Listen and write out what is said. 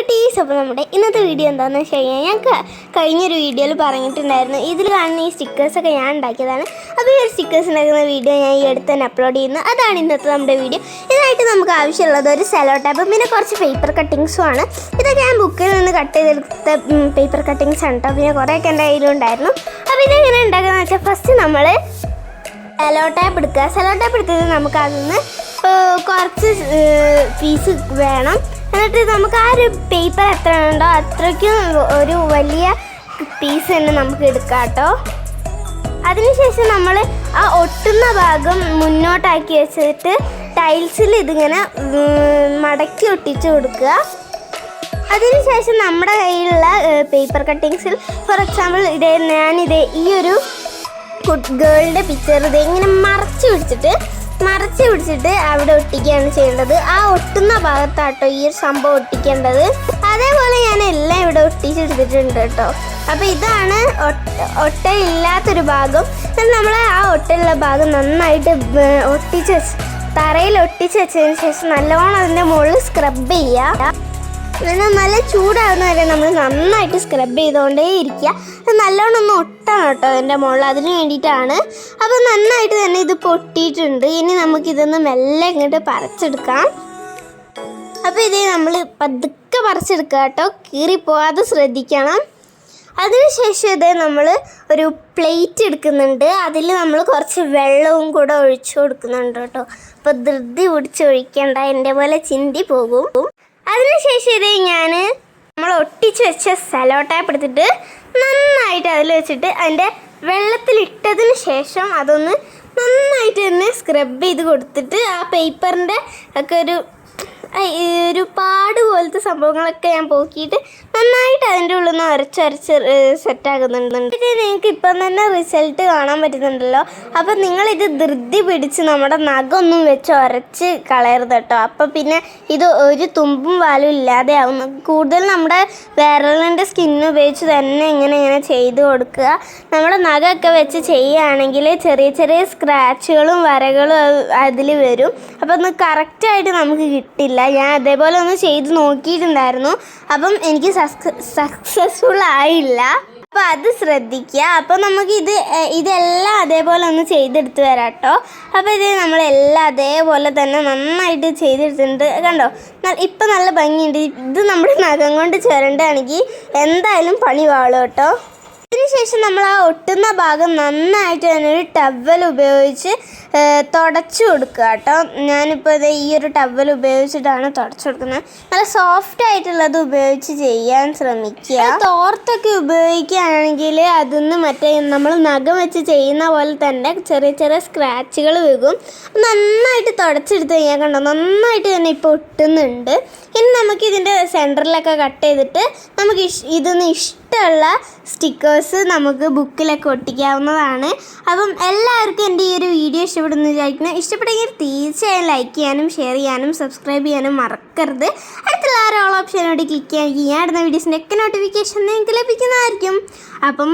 കുട്ടീസ്. അപ്പോൾ നമ്മുടെ ഇന്നത്തെ വീഡിയോ എന്താണെന്ന് വെച്ച് കഴിഞ്ഞാൽ ഞാൻ കഴിഞ്ഞൊരു വീഡിയോയിൽ പറഞ്ഞിട്ടുണ്ടായിരുന്നു, ഇതിൽ കാണുന്ന ഈ സ്റ്റിക്കേഴ്സൊക്കെ ഞാൻ ഉണ്ടാക്കിയതാണ്. അപ്പോൾ ഈ ഒരു സ്റ്റിക്കേഴ്സ് ഉണ്ടാക്കുന്ന വീഡിയോ ഞാൻ ഈ അടുത്ത് തന്നെ അപ്ലോഡ് ചെയ്യുന്നു. അതാണ് ഇന്നത്തെ നമ്മുടെ വീഡിയോ. ഇതിനായിട്ട് നമുക്ക് ആവശ്യമുള്ളത് ഒരു സെലോ ടാപ്പ്, പിന്നെ കുറച്ച് പേപ്പർ കട്ടിങ്സും ആണ്. ഇതൊക്കെ ഞാൻ ബുക്കിൽ നിന്ന് കട്ട് ചെയ്തെടുത്ത പേപ്പർ കട്ടിങ്സ് ആണ് കേട്ടോ. പിന്നെ കുറേയൊക്കെ എൻ്റെ കയ്യിലുണ്ടായിരുന്നു. അപ്പോൾ ഇതെങ്ങനെ ഉണ്ടാക്കുകയെന്ന് വെച്ചാൽ ഫസ്റ്റ് നമ്മൾ സെലോ ടാപ്പ് എടുക്കുക. സെലോ ടാപ്പ് എടുത്തിട്ട് നമുക്ക് അതിൽ നിന്ന് കുറച്ച് പീസ് വേണം. എന്നിട്ട് നമുക്ക് ആ ഒരു പേപ്പർ എത്ര ഉണ്ടോ അത്രയ്ക്കും ഒരു വലിയ പീസ് തന്നെ നമുക്ക് എടുക്കാം കേട്ടോ. അതിനുശേഷം നമ്മൾ ആ ഒട്ടുന്ന ഭാഗം മുന്നോട്ടാക്കി വെച്ചിട്ട് ടൈൽസിൽ ഇതിങ്ങനെ മടക്കി ഒട്ടിച്ച് കൊടുക്കുക. അതിനുശേഷം നമ്മുടെ കയ്യിലുള്ള പേപ്പർ കട്ടിങ്സിൽ ഫോർ എക്സാമ്പിൾ ഞാനിത് ഈ ഒരു ഗേളിൻ്റെ പിക്ചർ ഇത് ഇങ്ങനെ മറച്ച് പിടിച്ചിട്ട് അവിടെ ഒട്ടിക്കുകയാണ് ചെയ്യേണ്ടത്. ആ ഒട്ടുന്ന ഭാഗത്താട്ടോ ഈ ഒരു സംഭവം ഒട്ടിക്കേണ്ടത്. അതേപോലെ ഞാൻ എല്ലാം ഇവിടെ ഒട്ടിച്ചെടുത്തിട്ടുണ്ട് കേട്ടോ. അപ്പോൾ ഇതാണ് ഒട്ടയില്ലാത്തൊരു ഭാഗം. നമ്മൾ ആ ഒട്ടയുള്ള ഭാഗം നന്നായിട്ട് തറയിൽ ഒട്ടിച്ച് വെച്ചതിന് ശേഷം നല്ലോണം അതിൻ്റെ മുകളിൽ സ്ക്രബ് ചെയ്യുക. നല്ല ചൂടാകുന്ന വരെ നമ്മൾ നന്നായിട്ട് സ്ക്രബ് ചെയ്തുകൊണ്ടേ ഇരിക്കുക. നല്ലോണം ഒന്ന് ഒട്ടണം കേട്ടോ അതിൻ്റെ മുകളിൽ, അതിന് വേണ്ടിയിട്ടാണ്. അപ്പോൾ നന്നായിട്ട് തന്നെ ഇത് പൊട്ടിയിട്ടുണ്ട്. ഇനി നമുക്കിതൊന്ന് മെല്ലെ ഇങ്ങോട്ട് പറിച്ചെടുക്കാം. അപ്പോൾ ഇത് നമ്മൾ പതുക്കെ പറിച്ചെടുക്കുക കേട്ടോ, കീറിപ്പോവാതെ ശ്രദ്ധിക്കണം. അതിനുശേഷം ഇത് നമ്മൾ ഒരു പ്ലേറ്റ് എടുക്കുന്നുണ്ട്. അതിൽ നമ്മൾ കുറച്ച് വെള്ളവും കൂടെ ഒഴിച്ചു കൊടുക്കുന്നുണ്ട് കേട്ടോ. അപ്പോൾ ധൃതി പിടിച്ച് ഒഴിക്കേണ്ട, എൻ്റെ പോലെ ചിന്തി പോകും. അതിനുശേഷം ഇത് നമ്മൾ ഒട്ടിച്ച് വെച്ച സെലോ ടാപ്പ് എടുത്തിട്ട് നന്നായിട്ട് അതിൽ വെച്ചിട്ട് അതിൻ്റെ വെള്ളത്തിലിട്ടതിന് ശേഷം അതൊന്ന് നന്നായിട്ട് തന്നെ സ്ക്രബ് ചെയ്ത് കൊടുത്തിട്ട് ആ പേപ്പറിൻ്റെ ഒക്കെ ഒരു പാട് പോലത്തെ സംഭവങ്ങളൊക്കെ ഞാൻ പോക്കിയിട്ട് നന്നായിട്ട് അതിൻ്റെ ഉള്ളിൽ നിന്ന് അരച്ച് സെറ്റാക്കുന്നുണ്ട്. ഇത് നിങ്ങൾക്ക് ഇപ്പം തന്നെ റിസൾട്ട് കാണാൻ പറ്റുന്നുണ്ടല്ലോ. അപ്പം നിങ്ങളിത് ധൃതി പിടിച്ച് നമ്മുടെ നഖമൊന്നും വെച്ച് ഉരച്ച് കളയരുത് കേട്ടോ. അപ്പം പിന്നെ ഇത് ഒരു തുമ്പും വാലും ഇല്ലാതെ ആവും. കൂടുതൽ നമ്മുടെ വിരലിൻ്റെ സ്കിന്ന് ഉപയോഗിച്ച് തന്നെ ഇങ്ങനെ ചെയ്ത് കൊടുക്കുക. നമ്മുടെ നഖമൊക്കെ വെച്ച് ചെയ്യുകയാണെങ്കിൽ ചെറിയ ചെറിയ സ്ക്രാച്ചുകളും വരകളും അതിൽ വരും. അപ്പോൾ ഒന്ന് കറക്റ്റായിട്ട് നമുക്ക് കിട്ടില്ല. ഞാൻ അതേപോലെ ഒന്ന് ചെയ്ത് നോക്കിയിട്ടുണ്ടായിരുന്നു, അപ്പം എനിക്ക് സക്സസ്ഫുൾ ആയില്ല. അപ്പോൾ അത് ശ്രദ്ധിക്കുക. അപ്പോൾ നമുക്ക് ഇതെല്ലാം അതേപോലെ ഒന്ന് ചെയ്തെടുത്ത് വരാം കേട്ടോ. അപ്പോൾ ഇത് നമ്മളെല്ലാം അതേപോലെ തന്നെ നന്നായിട്ട് ചെയ്തെടുത്തിട്ടുണ്ട് കണ്ടോ. ഇപ്പം നല്ല ഭംഗിയുണ്ട്. ഇത് നമ്മുടെ നഖം കൊണ്ട് ചേരേണ്ടതാണെങ്കിൽ എന്തായാലും പണി വാളും കേട്ടോ. അതിനുശേഷം നമ്മൾ ആ ഒട്ടുന്ന ഭാഗം നന്നായിട്ട് തന്നെ ഒരു ടവൽ ഉപയോഗിച്ച് തുടച്ചു കൊടുക്കുക കേട്ടോ. ഞാനിപ്പോൾ ഈ ഒരു ടവൽ ഉപയോഗിച്ചിട്ടാണ് തുടച്ചു കൊടുക്കുന്നത്. നല്ല സോഫ്റ്റ് ആയിട്ടുള്ളത് ഉപയോഗിച്ച് ചെയ്യാൻ ശ്രമിക്കുക. തോർത്തൊക്കെ ഉപയോഗിക്കുകയാണെങ്കിൽ അതിന്ന് നമ്മൾ നഖം വെച്ച് ചെയ്യുന്ന പോലെ തന്നെ ചെറിയ ചെറിയ സ്ക്രാച്ചുകൾ വീകും. നന്നായിട്ട് തുടച്ചെടുത്ത് കഴിഞ്ഞാൽ കണ്ടോ നന്നായിട്ട് തന്നെ ഇപ്പോൾ ഒട്ടുന്നുണ്ട്. ഇനി നമുക്ക് ഇതിൻ്റെ സെൻറ്ററിലൊക്കെ കട്ട് ചെയ്തിട്ട് നമുക്ക് ഇതൊന്ന് ഇഷ്ടമുള്ള സ്റ്റിക്കേഴ്സ് നമുക്ക് ബുക്കിലൊക്കെ ഒട്ടിക്കാവുന്നതാണ്. അപ്പം എല്ലാവർക്കും എൻ്റെ ഈ ഒരു വീഡിയോ ഇഷ്ടപ്പെടുന്നു വിചാരിക്കുന്നു. ഇഷ്ടപ്പെട്ടെങ്കിൽ തീർച്ചയായും ലൈക്ക് ചെയ്യാനും ഷെയർ ചെയ്യാനും സബ്സ്ക്രൈബ് ചെയ്യാനും മറക്കരുത്. അടുത്തുള്ള ഓൾ ഓപ്ഷനോട് ക്ലിക്ക് ചെയ്യുകയാണെങ്കിൽ ഞാൻ ഇടുന്ന വീഡിയോസിൻ്റെ ഒക്കെ നോട്ടിഫിക്കേഷൻ നിങ്ങൾക്ക് ലഭിക്കുന്നതായിരിക്കും. അപ്പം